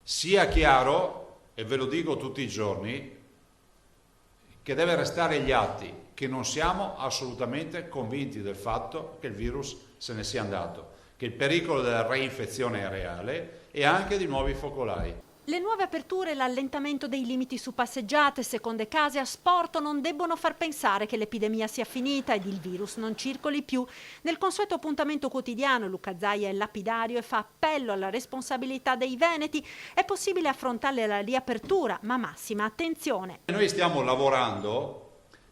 Sia chiaro, e ve lo dico tutti i giorni, che deve restare agli atti che non siamo assolutamente convinti del fatto che il virus se ne sia andato, che il pericolo della reinfezione è reale e anche di nuovi focolai. Le nuove aperture e l'allentamento dei limiti su passeggiate, seconde case, asporto non debbono far pensare che l'epidemia sia finita ed il virus non circoli più. Nel consueto appuntamento quotidiano Luca Zaia è lapidario e fa appello alla responsabilità dei veneti. È possibile affrontare la riapertura, ma massima attenzione. Noi stiamo lavorando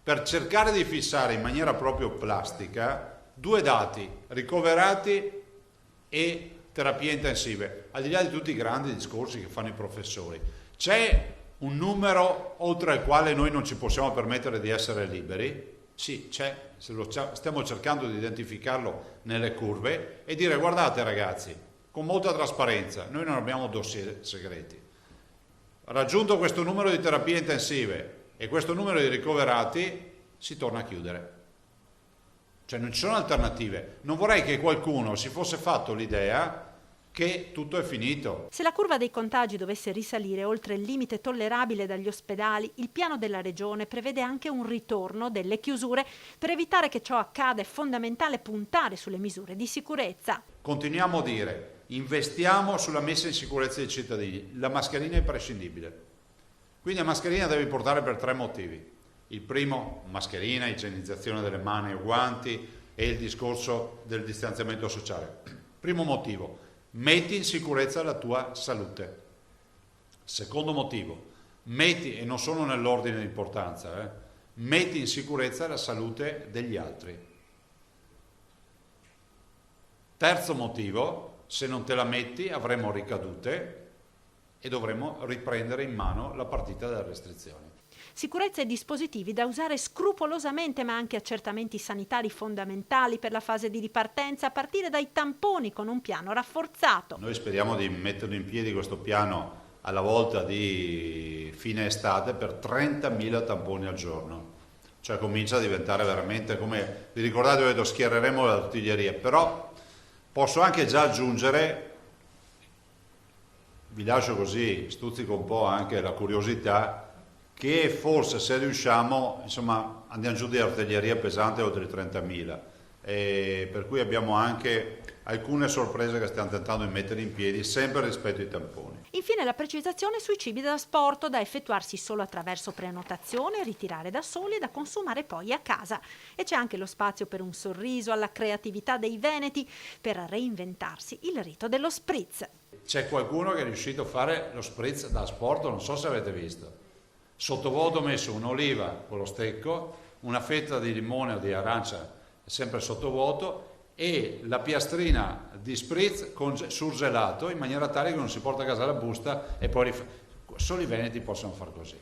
per cercare di fissare in maniera proprio plastica due dati: ricoverati e terapie intensive, al di là di tutti i grandi discorsi che fanno i professori. C'è un numero oltre il quale noi non ci possiamo permettere di essere liberi? Sì, c'è, stiamo cercando di identificarlo nelle curve e dire: guardate ragazzi, con molta trasparenza, noi non abbiamo dossier segreti. Raggiunto questo numero di terapie intensive e questo numero di ricoverati, si torna a chiudere. Cioè non ci sono alternative. Non vorrei che qualcuno si fosse fatto l'idea che tutto è finito. Se la curva dei contagi dovesse risalire oltre il limite tollerabile dagli ospedali, il piano della Regione prevede anche un ritorno delle chiusure. Per evitare che ciò accada è fondamentale puntare sulle misure di sicurezza. Continuiamo a dire: investiamo sulla messa in sicurezza dei cittadini. La mascherina è imprescindibile. Quindi la mascherina devi portare per 3 motivi. Il primo, mascherina, igienizzazione delle mani e guanti e il discorso del distanziamento sociale. Primo motivo, metti in sicurezza la tua salute. Secondo motivo, metti, e non sono nell'ordine di importanza, metti in sicurezza la salute degli altri. Terzo motivo, se non te la metti avremo ricadute e dovremo riprendere in mano la partita delle restrizioni. Sicurezza e dispositivi da usare scrupolosamente, ma anche accertamenti sanitari fondamentali per la fase di ripartenza, a partire dai tamponi con un piano rafforzato. Noi speriamo di mettere in piedi questo piano alla volta di fine estate per 30.000 tamponi al giorno. Cioè comincia a diventare veramente, come vi ricordate, ho detto schiereremo l'artiglieria, però posso anche già aggiungere, vi lascio così, stuzzico un po' anche la curiosità, che forse se riusciamo, insomma, andiamo giù di artiglieria pesante oltre i 30.000, per cui abbiamo anche alcune sorprese che stiamo tentando di mettere in piedi, sempre rispetto ai tamponi. Infine la precisazione sui cibi da asporto, da effettuarsi solo attraverso prenotazione, ritirare da soli e da consumare poi a casa. E c'è anche lo spazio per un sorriso alla creatività dei veneti, per reinventarsi il rito dello spritz. C'è qualcuno che è riuscito a fare lo spritz da asporto, non so se avete visto. Sottovuoto ho messo un'oliva con lo stecco, una fetta di limone o di arancia sempre sottovuoto e la piastrina di spritz surgelato, in maniera tale che non si porta a casa la busta e poi solo i veneti possono far così.